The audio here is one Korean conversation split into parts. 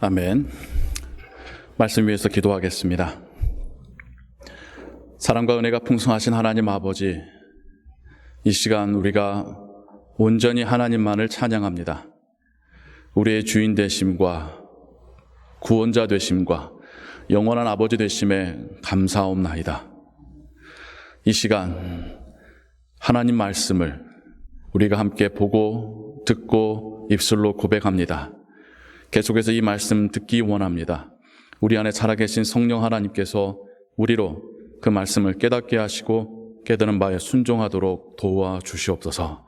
아멘. 말씀 위해서 기도하겠습니다. 사랑과 은혜가 풍성하신 하나님 아버지, 이 시간 우리가 온전히 하나님만을 찬양합니다. 우리의 주인 되심과 구원자 되심과 영원한 아버지 되심에 감사옵나이다. 이 시간 하나님 말씀을 우리가 함께 보고 듣고 입술로 고백합니다. 계속해서 이 말씀 듣기 원합니다. 우리 안에 살아계신 성령 하나님께서 우리로 그 말씀을 깨닫게 하시고 깨닫는 바에 순종하도록 도와주시옵소서.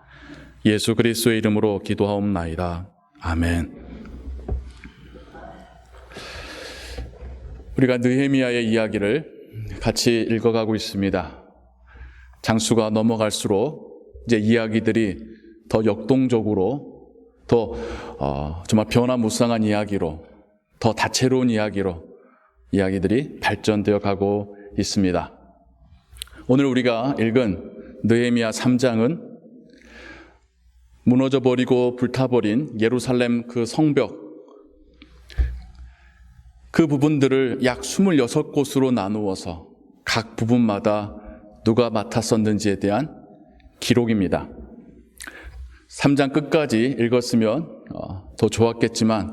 예수 그리스도의 이름으로 기도하옵나이다. 아멘. 우리가 느헤미야의 이야기를 같이 읽어가고 있습니다. 장수가 넘어갈수록 이제 이야기들이 더 역동적으로 더 정말 변화무쌍한 이야기로, 더 다채로운 이야기들이 발전되어 가고 있습니다. 오늘 우리가 읽은 느헤미야 3장은 무너져버리고 불타버린 예루살렘 그 성벽, 그 부분들을 약 26곳으로 나누어서 각 부분마다 누가 맡았었는지에 대한 기록입니다. 3장 끝까지 읽었으면 더 좋았겠지만,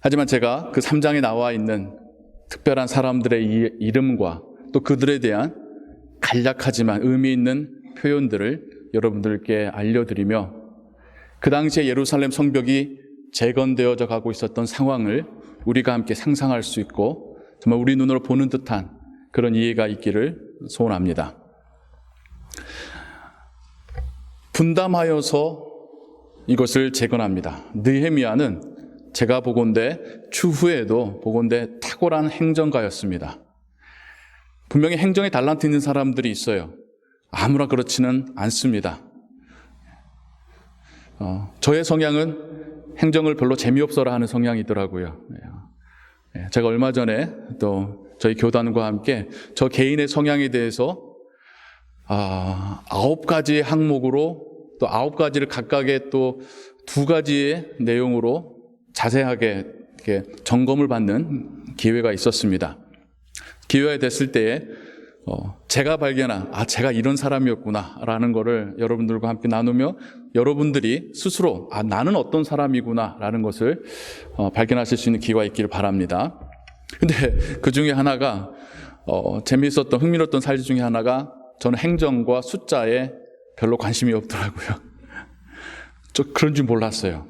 하지만 제가 그 3장에 나와 있는 특별한 사람들의 이름과 또 그들에 대한 간략하지만 의미 있는 표현들을 여러분들께 알려드리며, 그 당시에 예루살렘 성벽이 재건되어져 가고 있었던 상황을 우리가 함께 상상할 수 있고 정말 우리 눈으로 보는 듯한 그런 이해가 있기를 소원합니다. 분담하여서 이것을 재건합니다. 느헤미야는 제가 보건대 추후에도 보건대 탁월한 행정가였습니다. 분명히 행정에 달란트 있는 사람들이 있어요. 아무나 그렇지는 않습니다. 저의 성향은 행정을 별로 재미없어라 하는 성향이더라고요. 제가 얼마 전에 또 저희 교단과 함께 저 개인의 성향에 대해서 9가지의 항목으로 또 9가지를 각각의 또 2가지의 내용으로 자세하게 이렇게 점검을 받는 기회가 있었습니다. 기회가 됐을 때에 제가 발견한 제가 이런 사람이었구나 라는 거를 여러분들과 함께 나누며 여러분들이 스스로 나는 어떤 사람이구나 라는 것을 발견하실 수 있는 기회가 있기를 바랍니다. 근데 그 중에 하나가 재미있었던 흥미로웠던 사실 중에 하나가 저는 행정과 숫자에 별로 관심이 없더라고요. 저 그런 줄 몰랐어요.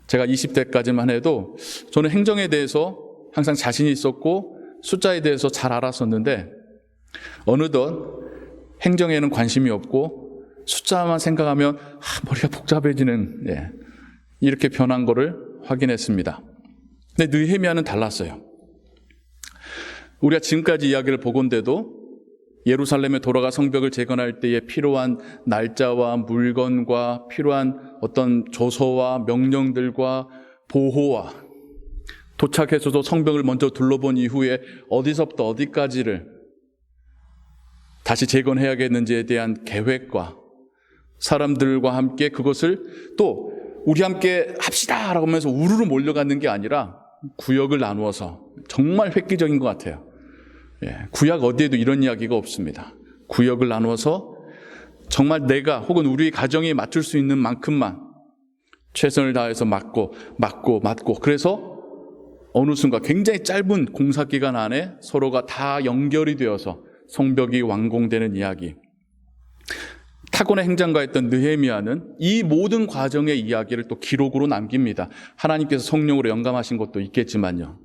제가 20대까지만 해도 저는 행정에 대해서 항상 자신이 있었고 숫자에 대해서 잘 알았었는데 어느덧 행정에는 관심이 없고 숫자만 생각하면 머리가 복잡해지는 이렇게 변한 거를 확인했습니다. 근데 느헤미야는 달랐어요. 우리가 지금까지 이야기를 보건대도 예루살렘에 돌아가 성벽을 재건할 때에 필요한 날짜와 물건과 필요한 어떤 조서와 명령들과 보호와 도착해서도 성벽을 먼저 둘러본 이후에 어디서부터 어디까지를 다시 재건해야겠는지에 대한 계획과 사람들과 함께 그것을 또 우리 함께 합시다 라고 하면서 우르르 몰려가는 게 아니라 구역을 나누어서 정말 획기적인 것 같아요. 구약 어디에도 이런 이야기가 없습니다. 구역을 나누어서 정말 내가 혹은 우리 가정이 맞출 수 있는 만큼만 최선을 다해서 맞고 그래서 어느 순간 굉장히 짧은 공사기간 안에 서로가 다 연결이 되어서 성벽이 완공되는 이야기. 타고난 행정가였던 느헤미야는 이 모든 과정의 이야기를 또 기록으로 남깁니다. 하나님께서 성령으로 영감하신 것도 있겠지만요.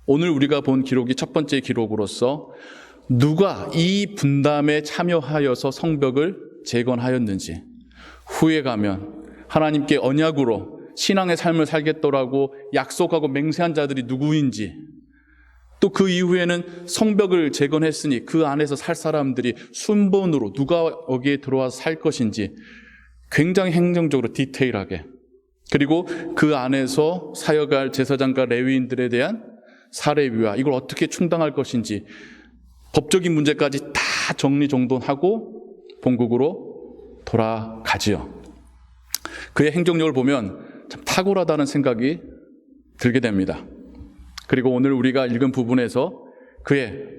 오늘 우리가 본 기록이 첫 번째 기록으로서 누가 이 분담에 참여하여서 성벽을 재건하였는지, 후에 가면 하나님께 언약으로 신앙의 삶을 살겠더라고 약속하고 맹세한 자들이 누구인지, 또 그 이후에는 성벽을 재건했으니 그 안에서 살 사람들이 순번으로 누가 여기에 들어와서 살 것인지 굉장히 행정적으로 디테일하게, 그리고 그 안에서 사역할 제사장과 레위인들에 대한 사례비와 이걸 어떻게 충당할 것인지 법적인 문제까지 다 정리정돈하고 본국으로 돌아가지요. 그의 행정력을 보면 참 탁월하다는 생각이 들게 됩니다. 그리고 오늘 우리가 읽은 부분에서 그의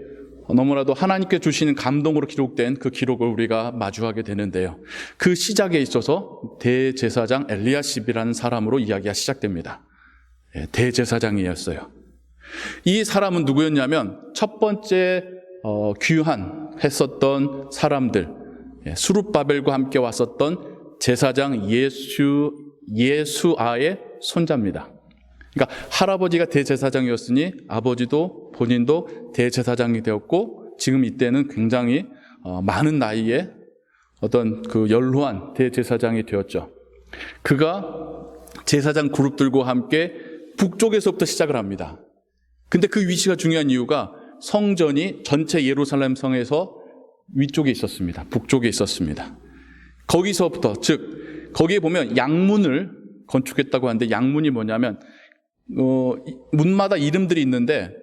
너무나도 하나님께 주시는 감동으로 기록된 그 기록을 우리가 마주하게 되는데요. 그 시작에 있어서 대제사장 엘리야십이라는 사람으로 이야기가 시작됩니다. 대제사장이었어요. 이 사람은 누구였냐면 첫 번째 귀환했었던 사람들, 수룹바벨과 함께 왔었던 제사장 예수아의 손자입니다. 그러니까 할아버지가 대제사장이었으니 아버지도 본인도 대제사장이 되었고, 지금 이때는 굉장히 많은 나이에 어떤 그 연로한 대제사장이 되었죠. 그가 제사장 그룹들과 함께 북쪽에서부터 시작을 합니다. 근데 그 위치가 중요한 이유가 성전이 전체 예루살렘 성에서 위쪽에 있었습니다. 북쪽에 있었습니다. 거기서부터, 즉 거기에 보면 양문을 건축했다고 하는데, 양문이 뭐냐면 문마다 이름들이 있는데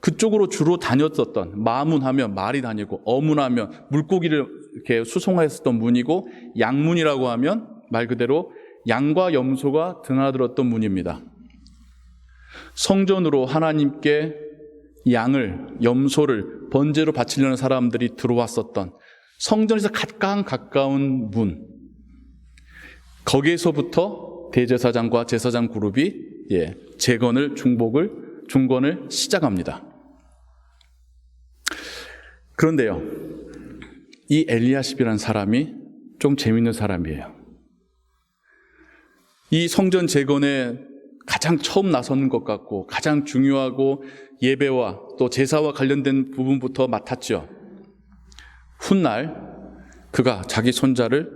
그쪽으로 주로 다녔었던, 마문하면 말이 다니고, 어문하면 물고기를 이렇게 수송했었던 문이고, 양문이라고 하면 말 그대로 양과 염소가 드나들었던 문입니다. 성전으로 하나님께 양을, 염소를 번제로 바치려는 사람들이 들어왔었던 성전에서 가까운 문, 거기에서부터 대제사장과 제사장 그룹이 중건을 시작합니다. 그런데요, 이 엘리야십이라는 사람이 좀 재밌는 사람이에요. 이 성전 재건에 가장 처음 나서는 것 같고, 가장 중요하고 예배와 또 제사와 관련된 부분부터 맡았죠. 훗날 그가 자기 손자를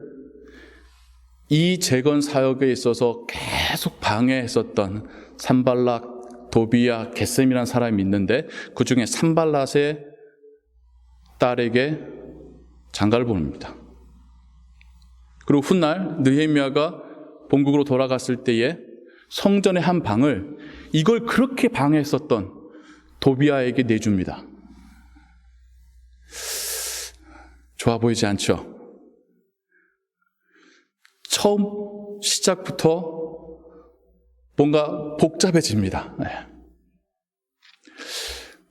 이 재건 사역에 있어서 계속 방해했었던 산발락, 도비야, 게셈이라는 사람이 있는데, 그 중에 산발랏의 딸에게 장가를 보냅니다. 그리고 훗날 느헤미야가 본국으로 돌아갔을 때에 성전의 한 방을 이걸 그렇게 방해했었던 도비야에게 내줍니다. 좋아 보이지 않죠? 처음 시작부터 뭔가 복잡해집니다.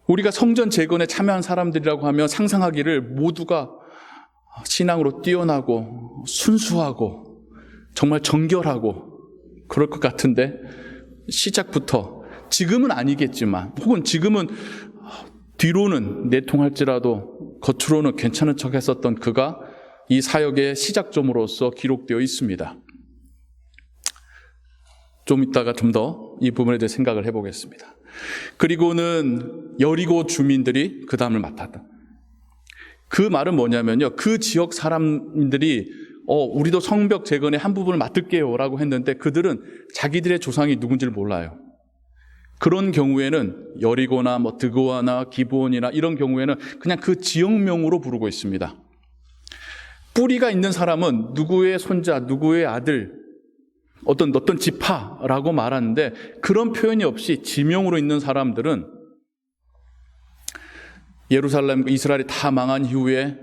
우리가 성전 재건에 참여한 사람들이라고 하면 상상하기를 모두가 신앙으로 뛰어나고 순수하고 정말 정결하고 그럴 것 같은데, 시작부터, 지금은 아니겠지만, 혹은 지금은 뒤로는 내통할지라도 겉으로는 괜찮은 척 했었던 그가 이 사역의 시작점으로서 기록되어 있습니다. 좀 이따가 좀 더 이 부분에 대해 생각을 해보겠습니다. 그리고는 여리고 주민들이 그 다음을 맡았다. 그 말은 뭐냐면요, 그 지역 사람들이 우리도 성벽 재건의 한 부분을 맡을게요 라고 했는데, 그들은 자기들의 조상이 누군지를 몰라요. 그런 경우에는 여리고나 드고아나 기브온이나 이런 경우에는 그냥 그 지역명으로 부르고 있습니다. 뿌리가 있는 사람은 누구의 손자, 누구의 아들, 어떤 지파라고 말하는데, 그런 표현이 없이 지명으로 있는 사람들은 예루살렘, 이스라엘이 다 망한 이후에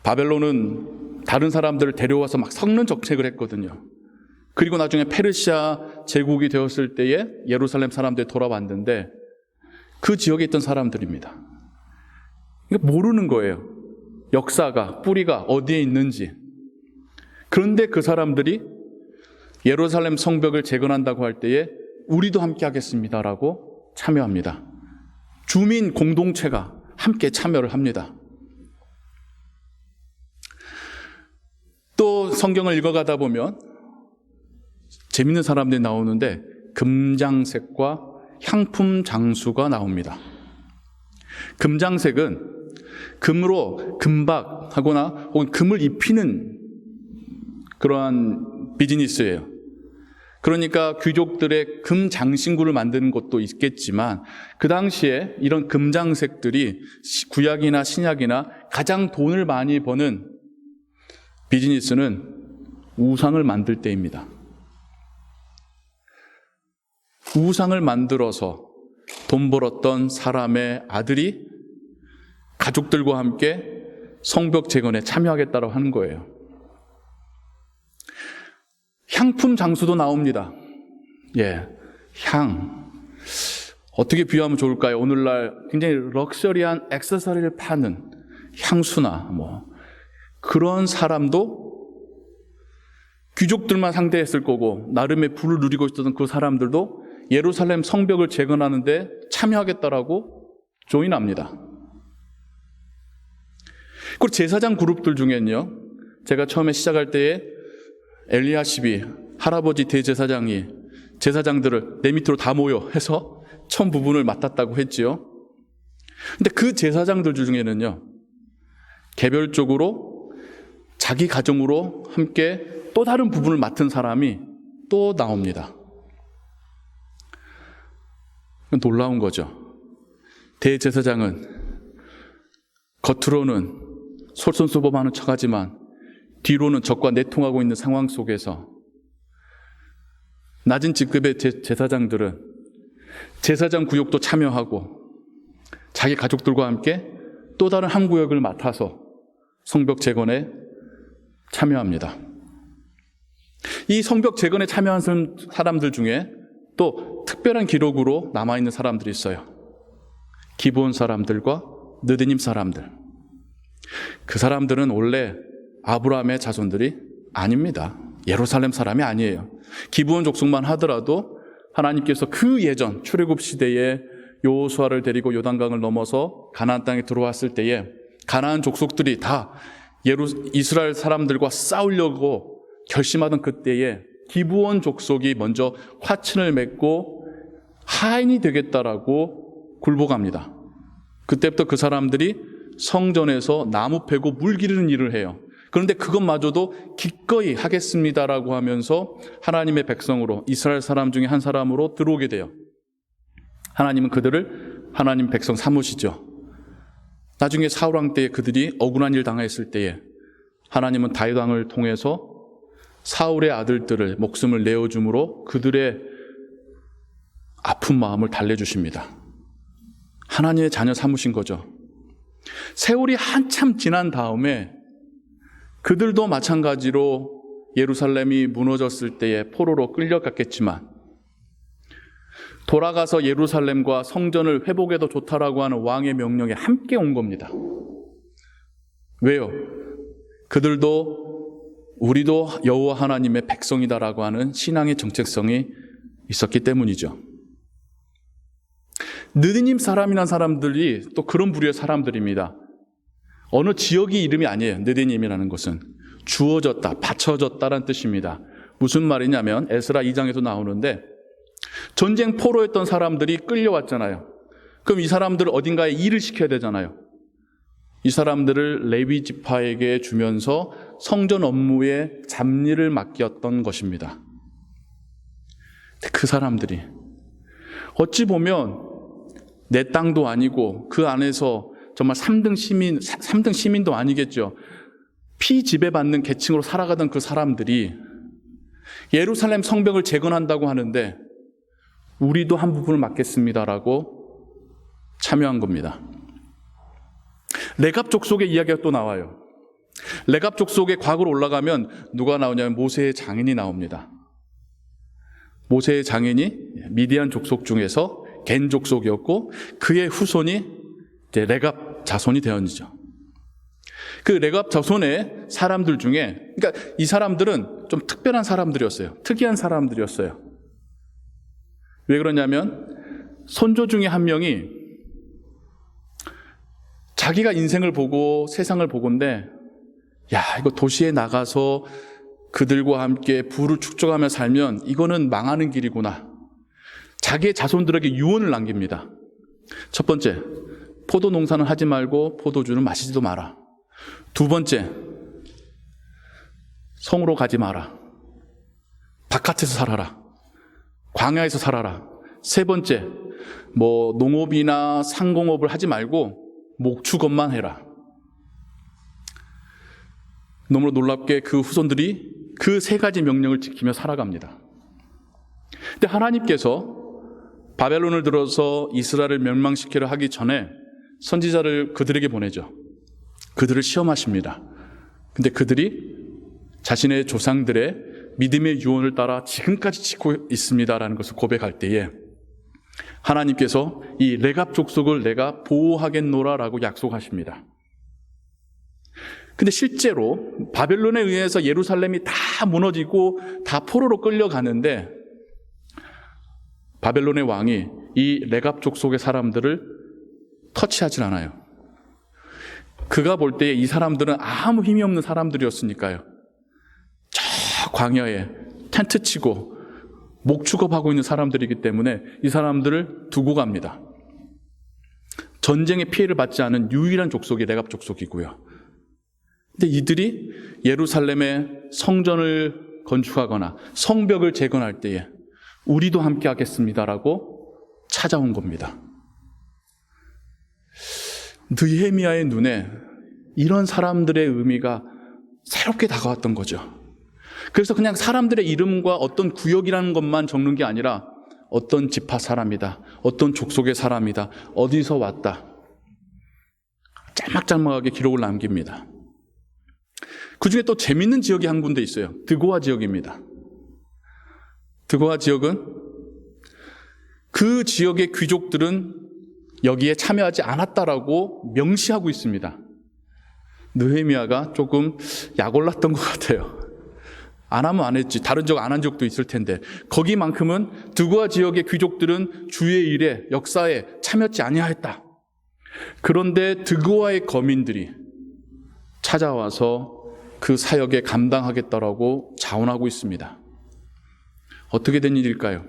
바벨론은 다른 사람들을 데려와서 막 섞는 정책을 했거든요. 그리고 나중에 페르시아 제국이 되었을 때에 예루살렘 사람들이 돌아왔는데 그 지역에 있던 사람들입니다. 그러니까 모르는 거예요. 역사가, 뿌리가 어디에 있는지. 그런데 그 사람들이 예루살렘 성벽을 재건한다고 할 때에 우리도 함께 하겠습니다라고 참여합니다. 주민 공동체가 함께 참여를 합니다. 또 성경을 읽어가다 보면 재밌는 사람들이 나오는데, 금장색과 향품 장수가 나옵니다. 금장색은 금으로 금박하거나 혹은 금을 입히는 그러한 비즈니스예요. 그러니까 귀족들의 금 장신구를 만드는 것도 있겠지만, 그 당시에 이런 금장색들이 구약이나 신약이나 가장 돈을 많이 버는 비즈니스는 우상을 만들 때입니다. 우상을 만들어서 돈 벌었던 사람의 아들이 가족들과 함께 성벽 재건에 참여하겠다고 하는 거예요. 향품 장수도 나옵니다. 향, 어떻게 비유하면 좋을까요? 오늘날 굉장히 럭셔리한 액세서리를 파는 향수나 그런 사람도 귀족들만 상대했을 거고 나름의 부를 누리고 있었던 그 사람들도 예루살렘 성벽을 재건하는데 참여하겠다라고 조인합니다. 그리고 제사장 그룹들 중에는요, 제가 처음에 시작할 때에 엘리야십이 할아버지 대제사장이 제사장들을 내 밑으로 다 모여 해서 처음 부분을 맡았다고 했지요. 근데 그 제사장들 중에는요, 개별적으로 자기 가정으로 함께 또 다른 부분을 맡은 사람이 또 나옵니다. 놀라운 거죠. 대제사장은 겉으로는 솔선수범하는 척하지만 뒤로는 적과 내통하고 있는 상황 속에서 낮은 직급의 제사장들은 제사장 구역도 참여하고 자기 가족들과 함께 또 다른 한 구역을 맡아서 성벽 재건에 참여합니다. 이 성벽 재건에 참여한 사람들 중에 또 특별한 기록으로 남아있는 사람들이 있어요. 기브온 사람들과 느드님 사람들. 그 사람들은 원래 아브라함의 자손들이 아닙니다. 예루살렘 사람이 아니에요. 기브온 족속만 하더라도 하나님께서 그 예전 출애굽 시대에 여호수아를 데리고 요단강을 넘어서 가나안 땅에 들어왔을 때에 가나안 족속들이 다 이스라엘 사람들과 싸우려고 결심하던 그때에 기브온 족속이 먼저 화친을 맺고 하인이 되겠다라고 굴복합니다. 그때부터 그 사람들이 성전에서 나무 패고 물 기르는 일을 해요. 그런데 그것마저도 기꺼이 하겠습니다라고 하면서 하나님의 백성으로 이스라엘 사람 중에 한 사람으로 들어오게 돼요. 하나님은 그들을 하나님 백성 삼으시죠. 나중에 사울 왕 때에 그들이 억울한 일 당했을 때에 하나님은 다윗 왕을 통해서 사울의 아들들을 목숨을 내어줌으로 그들의 아픈 마음을 달래주십니다. 하나님의 자녀 삼으신 거죠. 세월이 한참 지난 다음에 그들도 마찬가지로 예루살렘이 무너졌을 때에 포로로 끌려갔겠지만 돌아가서 예루살렘과 성전을 회복해도 좋다라고 하는 왕의 명령에 함께 온 겁니다. 왜요? 그들도 우리도 여호와 하나님의 백성이다라고 하는 신앙의 정체성이 있었기 때문이죠. 느디님 사람이란 사람들이 또 그런 부류의 사람들입니다. 어느 지역의 이름이 아니에요. 느디님이라는 것은 주어졌다, 바쳐졌다라는 뜻입니다. 무슨 말이냐면 에스라 2장에도 나오는데 전쟁 포로였던 사람들이 끌려왔잖아요. 그럼 이 사람들을 어딘가에 일을 시켜야 되잖아요. 이 사람들을 레위 지파에게 주면서 성전 업무에 잡일을 맡겼던 것입니다. 그 사람들이 어찌 보면 내 땅도 아니고 그 안에서 정말 3등 시민도 아니겠죠. 피지배받는 계층으로 살아가던 그 사람들이 예루살렘 성벽을 재건한다고 하는데 우리도 한 부분을 맡겠습니다라고 참여한 겁니다. 레갑 족속의 이야기가 또 나와요. 레갑 족속의 과거로 올라가면 누가 나오냐면 모세의 장인이 나옵니다. 모세의 장인이 미디안 족속 중에서 겐 족속이었고 그의 후손이 이제 레갑 자손이 되었죠. 그 레갑 자손의 사람들 중에, 그러니까 이 사람들은 좀 특별한 사람들이었어요. 특이한 사람들이었어요. 왜 그러냐면 손조 중에 한 명이 자기가 인생을 보고 세상을 보건데 야, 이거 도시에 나가서 그들과 함께 부를 축적하며 살면 이거는 망하는 길이구나. 자기의 자손들에게 유언을 남깁니다. 첫 번째, 포도 농사는 하지 말고 포도주는 마시지도 마라. 두 번째, 성으로 가지 마라. 바깥에서 살아라. 광야에서 살아라. 세 번째, 농업이나 상공업을 하지 말고 목축업만 해라. 너무나 놀랍게 그 후손들이 그 세 가지 명령을 지키며 살아갑니다. 근데 하나님께서 바벨론을 들어서 이스라엘을 멸망시키려 하기 전에 선지자를 그들에게 보내죠. 그들을 시험하십니다. 근데 그들이 자신의 조상들의 믿음의 유언을 따라 지금까지 지키고 있습니다라는 것을 고백할 때에 하나님께서 이 레갑 족속을 내가 보호하겠노라라고 약속하십니다. 근데 실제로 바벨론에 의해서 예루살렘이 다 무너지고 다 포로로 끌려가는데 바벨론의 왕이 이 레갑 족속의 사람들을 터치하지 않아요. 그가 볼 때에 이 사람들은 아무 힘이 없는 사람들이었으니까요. 저 광야에 텐트 치고 목축업하고 있는 사람들이기 때문에 이 사람들을 두고 갑니다. 전쟁의 피해를 받지 않은 유일한 족속이 레갑 족속이고요. 근데 이들이 예루살렘의 성전을 건축하거나 성벽을 재건할 때에 우리도 함께 하겠습니다라고 찾아온 겁니다. 느헤미야의 눈에 이런 사람들의 의미가 새롭게 다가왔던 거죠. 그래서 그냥 사람들의 이름과 어떤 구역이라는 것만 적는 게 아니라 어떤 지파 사람이다, 어떤 족속의 사람이다, 어디서 왔다, 짤막짤막하게 기록을 남깁니다. 그 중에 또 재밌는 지역이 한 군데 있어요. 드고아 지역입니다. 드고아 지역은 그 지역의 귀족들은 여기에 참여하지 않았다라고 명시하고 있습니다. 느헤미야가 조금 약 올랐던 것 같아요. 안 하면 안 했지. 다른 적 안 한 적도 있을 텐데 거기만큼은 드고아 지역의 귀족들은 주의 일에 역사에 참여하지 아니하였다. 그런데 드고아의 거민들이 찾아와서 그 사역에 감당하겠다라고 자원하고 있습니다. 어떻게 된 일일까요?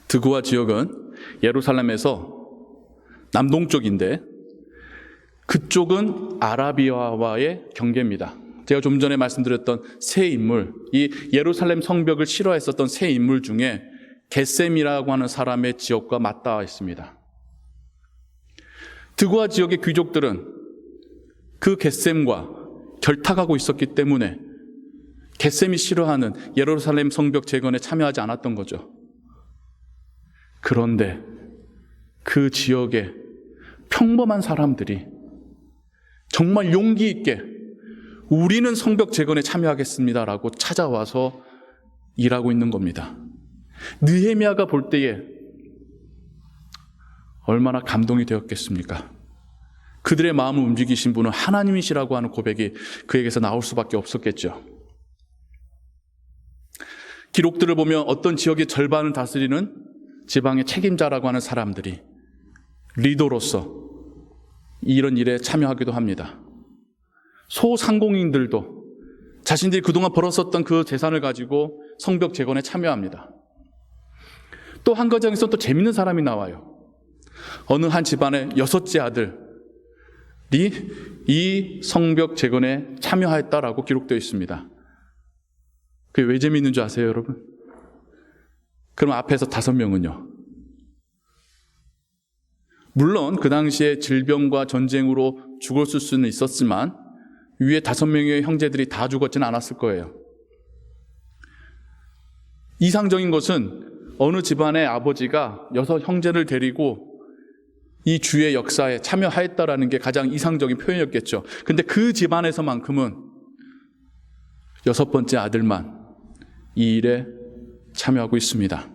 드고아 지역은 예루살렘에서 남동쪽인데 그쪽은 아라비아와의 경계입니다. 제가 좀 전에 말씀드렸던 세 인물, 이 예루살렘 성벽을 싫어했었던 세 인물 중에 겟셈이라고 하는 사람의 지역과 맞닿아 있습니다. 드고아 지역의 귀족들은 그 겟셈과 결탁하고 있었기 때문에 겟셈이 싫어하는 예루살렘 성벽 재건에 참여하지 않았던 거죠. 그런데 그 지역의 평범한 사람들이 정말 용기 있게 우리는 성벽 재건에 참여하겠습니다라고 찾아와서 일하고 있는 겁니다. 느헤미야가 볼 때에 얼마나 감동이 되었겠습니까? 그들의 마음을 움직이신 분은 하나님이시라고 하는 고백이 그에게서 나올 수밖에 없었겠죠. 기록들을 보면 어떤 지역의 절반을 다스리는 지방의 책임자라고 하는 사람들이 리더로서 이런 일에 참여하기도 합니다. 소상공인들도 자신들이 그동안 벌었었던 그 재산을 가지고 성벽 재건에 참여합니다. 또 한 가정에서 또 재밌는 사람이 나와요. 어느 한 집안의 6째 아들이 이 성벽 재건에 참여하였다라고 기록되어 있습니다. 그게 왜 재미있는 줄 아세요, 여러분? 그럼 앞에서 5명은요? 물론 그 당시에 질병과 전쟁으로 죽었을 수는 있었지만 위에 5명의 형제들이 다 죽었지는 않았을 거예요. 이상적인 것은 어느 집안의 아버지가 6 형제를 데리고 이 주의 역사에 참여하였다라는 게 가장 이상적인 표현이었겠죠. 근데 그 집안에서만큼은 6번째 아들만 이 일에 참여하고 있습니다.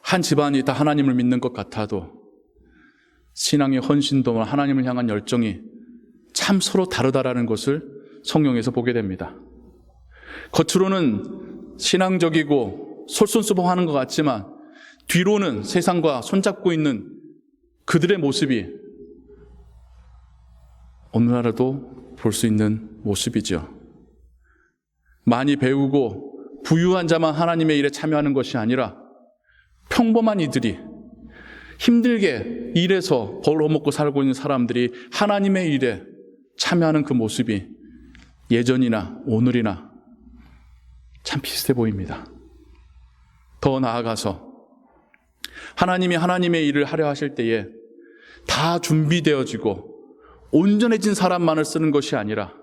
한 집안이 다 하나님을 믿는 것 같아도 신앙의 헌신도와 하나님을 향한 열정이 참 서로 다르다라는 것을 성경에서 보게 됩니다. 겉으로는 신앙적이고 솔선수범하는 것 같지만 뒤로는 세상과 손잡고 있는 그들의 모습이 오늘날에도 볼 수 있는 모습이죠. 많이 배우고 부유한 자만 하나님의 일에 참여하는 것이 아니라 평범한 이들이 힘들게 일해서 벌어먹고 살고 있는 사람들이 하나님의 일에 참여하는 그 모습이 예전이나 오늘이나 참 비슷해 보입니다. 더 나아가서 하나님이 하나님의 일을 하려 하실 때에 다 준비되어지고 온전해진 사람만을 쓰는 것이 아니라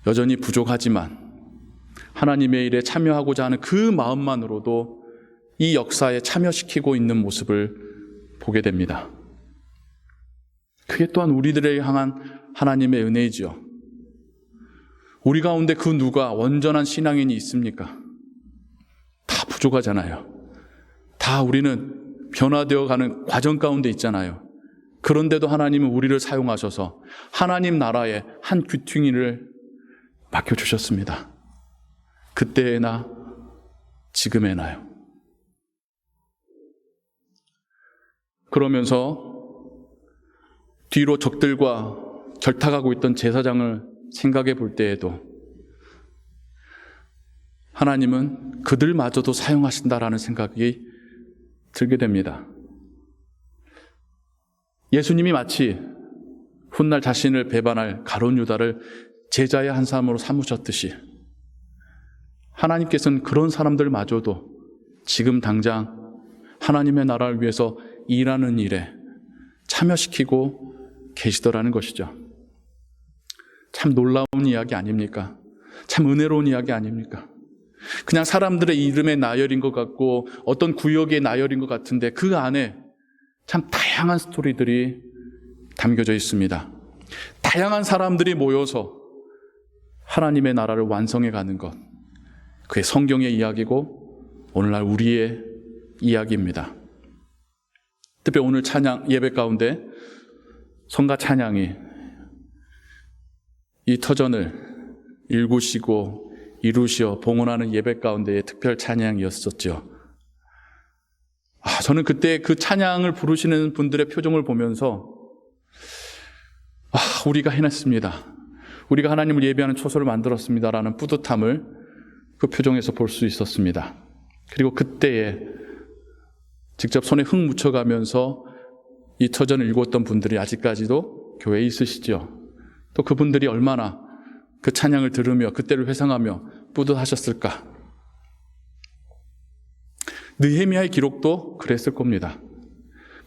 여전히 부족하지만 하나님의 일에 참여하고자 하는 그 마음만으로도 이 역사에 참여시키고 있는 모습을 보게 됩니다. 그게 또한 우리들에게 향한 하나님의 은혜이지요. 우리 가운데 그 누가 온전한 신앙인이 있습니까? 다 부족하잖아요. 다 우리는 변화되어 가는 과정 가운데 있잖아요. 그런데도 하나님은 우리를 사용하셔서 하나님 나라의 한 귀퉁이를 맡겨주셨습니다. 그때나 지금에나요. 그러면서 뒤로 적들과 결탁하고 있던 제사장을 생각해 볼 때에도 하나님은 그들마저도 사용하신다라는 생각이 들게 됩니다. 예수님이 마치 훗날 자신을 배반할 가룟 유다를 제자의 한 사람으로 삼으셨듯이 하나님께서는 그런 사람들마저도 지금 당장 하나님의 나라를 위해서 일하는 일에 참여시키고 계시더라는 것이죠. 참 놀라운 이야기 아닙니까? 참 은혜로운 이야기 아닙니까? 그냥 사람들의 이름의 나열인 것 같고 어떤 구역의 나열인 것 같은데 그 안에 참 다양한 스토리들이 담겨져 있습니다. 다양한 사람들이 모여서 하나님의 나라를 완성해 가는 것, 그게 성경의 이야기고 오늘날 우리의 이야기입니다. 특히 오늘 찬양 예배 가운데 성가 찬양이 이 터전을 일구시고 이루시어 봉헌하는 예배 가운데의 특별 찬양이었었죠. 저는 그때 그 찬양을 부르시는 분들의 표정을 보면서 우리가 해냈습니다. 우리가 하나님을 예배하는 초소를 만들었습니다라는 뿌듯함을 그 표정에서 볼 수 있었습니다. 그리고 그때에 직접 손에 흙 묻혀가면서 이 터전을 읽었던 분들이 아직까지도 교회에 있으시죠. 또 그분들이 얼마나 그 찬양을 들으며 그때를 회상하며 뿌듯하셨을까. 느헤미야의 기록도 그랬을 겁니다.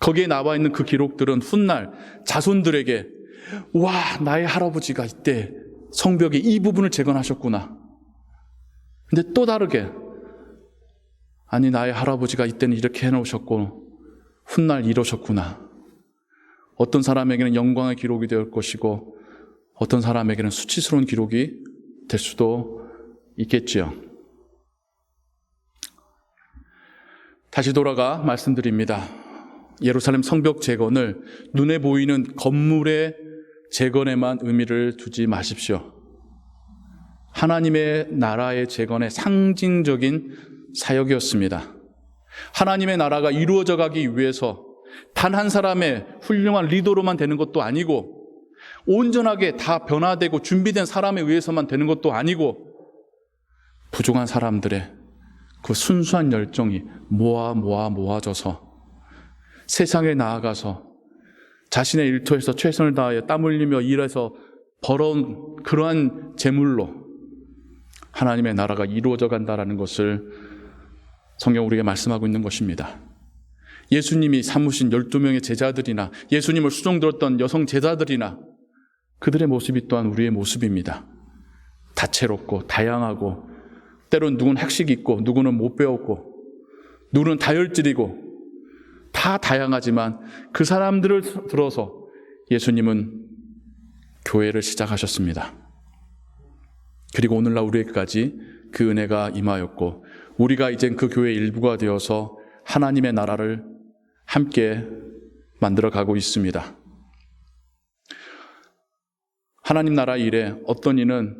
거기에 나와 있는 그 기록들은 훗날 자손들에게 와, 나의 할아버지가 이때 성벽의 이 부분을 재건하셨구나. 근데 또 다르게 아니 나의 할아버지가 이때는 이렇게 해놓으셨고 훗날 이러셨구나. 어떤 사람에게는 영광의 기록이 될 것이고 어떤 사람에게는 수치스러운 기록이 될 수도 있겠지요. 다시 돌아가 말씀드립니다. 예루살렘 성벽 재건을 눈에 보이는 건물의 재건에만 의미를 두지 마십시오. 하나님의 나라의 재건의 상징적인 사역이었습니다. 하나님의 나라가 이루어져 가기 위해서 단 한 사람의 훌륭한 리더로만 되는 것도 아니고 온전하게 다 변화되고 준비된 사람에 의해서만 되는 것도 아니고 부족한 사람들의 그 순수한 열정이 모아져서 세상에 나아가서 자신의 일터에서 최선을 다하여 땀 흘리며 일해서 벌어온 그러한 재물로 하나님의 나라가 이루어져 간다는 것을 성경 우리에게 말씀하고 있는 것입니다. 예수님이 삼으신 12명의 제자들이나 예수님을 수종들었던 여성 제자들이나 그들의 모습이 또한 우리의 모습입니다. 다채롭고 다양하고 때론 누구는 학식이 있고 누구는 못 배웠고 누구는 다혈질이고 다 다양하지만 그 사람들을 들어서 예수님은 교회를 시작하셨습니다. 그리고 오늘날 우리에게까지 그 은혜가 임하였고 우리가 이젠 그 교회의 일부가 되어서 하나님의 나라를 함께 만들어가고 있습니다. 하나님 나라 일에 어떤 이는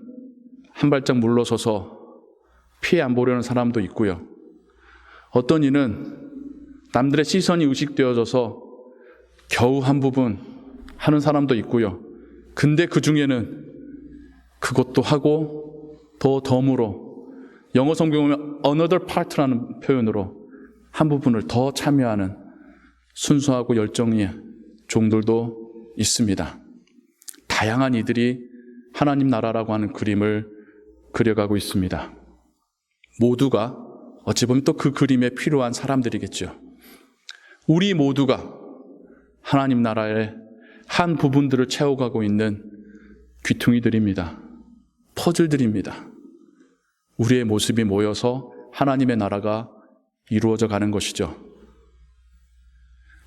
한 발짝 물러서서 피해 안 보려는 사람도 있고요. 어떤 이는 남들의 시선이 의식되어져서 겨우 한 부분 하는 사람도 있고요. 근데 그 중에는 그것도 하고 더 덤으로 영어 성경에 another part라는 표현으로 한 부분을 더 참여하는 순수하고 열정의 종들도 있습니다. 다양한 이들이 하나님 나라라고 하는 그림을 그려가고 있습니다. 모두가 어찌 보면 또 그 그림에 필요한 사람들이겠죠. 우리 모두가 하나님 나라의 한 부분들을 채워가고 있는 귀퉁이들입니다. 퍼즐들입니다. 우리의 모습이 모여서 하나님의 나라가 이루어져 가는 것이죠.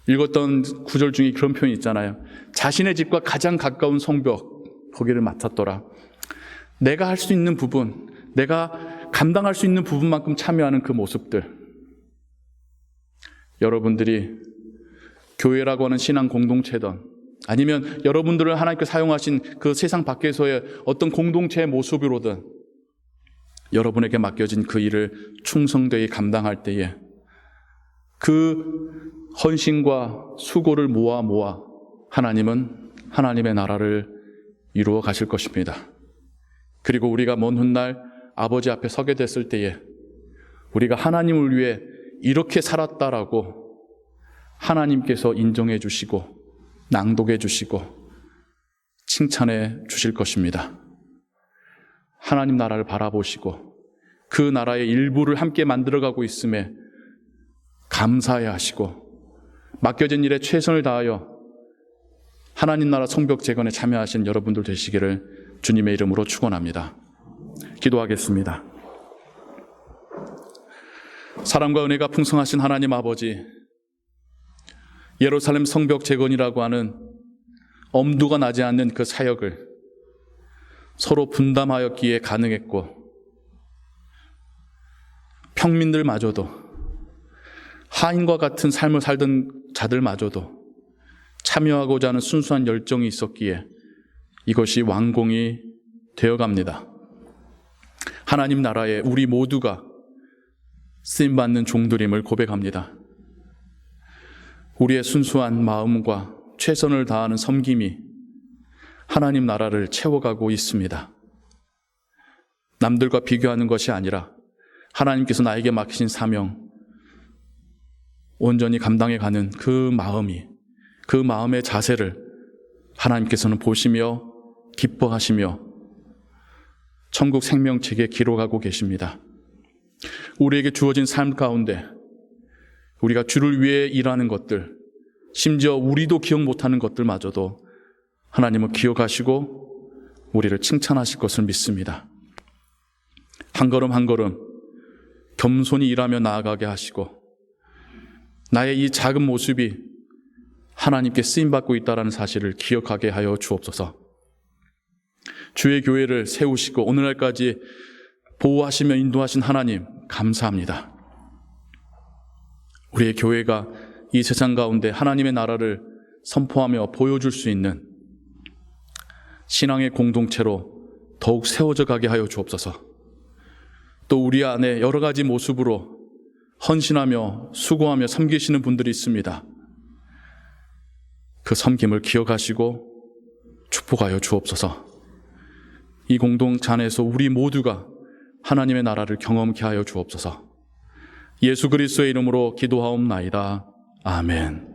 읽었던 구절 중에 그런 표현이 있잖아요. 자신의 집과 가장 가까운 성벽, 거기를 맡았더라. 내가 할 수 있는 부분, 내가 감당할 수 있는 부분만큼 참여하는 그 모습들. 여러분들이 교회라고 하는 신앙 공동체든 아니면 여러분들을 하나님께 사용하신 그 세상 밖에서의 어떤 공동체의 모습으로든 여러분에게 맡겨진 그 일을 충성되이 감당할 때에 그 헌신과 수고를 모아 하나님은 하나님의 나라를 이루어 가실 것입니다. 그리고 우리가 먼 훗날 아버지 앞에 서게 됐을 때에 우리가 하나님을 위해 이렇게 살았다라고 하나님께서 인정해 주시고 낭독해 주시고 칭찬해 주실 것입니다. 하나님 나라를 바라보시고 그 나라의 일부를 함께 만들어가고 있음에 감사해 하시고 맡겨진 일에 최선을 다하여 하나님 나라 성벽 재건에 참여하신 여러분들 되시기를 주님의 이름으로 축원합니다. 기도하겠습니다. 사랑과 은혜가 풍성하신 하나님 아버지, 예루살렘 성벽 재건이라고 하는 엄두가 나지 않는 그 사역을 서로 분담하였기에 가능했고 평민들마저도 하인과 같은 삶을 살던 자들마저도 참여하고자 하는 순수한 열정이 있었기에 이것이 완공이 되어갑니다. 하나님 나라에 우리 모두가 쓰임받는 종들임을 고백합니다. 우리의 순수한 마음과 최선을 다하는 섬김이 하나님 나라를 채워가고 있습니다. 남들과 비교하는 것이 아니라 하나님께서 나에게 맡기신 사명 온전히 감당해가는 그 마음이, 그 마음의 자세를 하나님께서는 보시며 기뻐하시며 천국 생명책에 기록하고 계십니다. 우리에게 주어진 삶 가운데 우리가 주를 위해 일하는 것들, 심지어 우리도 기억 못하는 것들마저도 하나님은 기억하시고 우리를 칭찬하실 것을 믿습니다. 한 걸음 한 걸음 겸손히 일하며 나아가게 하시고 나의 이 작은 모습이 하나님께 쓰임받고 있다는 사실을 기억하게 하여 주옵소서. 주의 교회를 세우시고 오늘날까지 보호하시며 인도하신 하나님 감사합니다. 우리의 교회가 이 세상 가운데 하나님의 나라를 선포하며 보여줄 수 있는 신앙의 공동체로 더욱 세워져 가게 하여 주옵소서. 또 우리 안에 여러 가지 모습으로 헌신하며 수고하며 섬기시는 분들이 있습니다. 그 섬김을 기억하시고 축복하여 주옵소서. 이 공동체 안에서 우리 모두가 하나님의 나라를 경험케 하여 주옵소서. 예수 그리스도의 이름으로 기도하옵나이다. 아멘.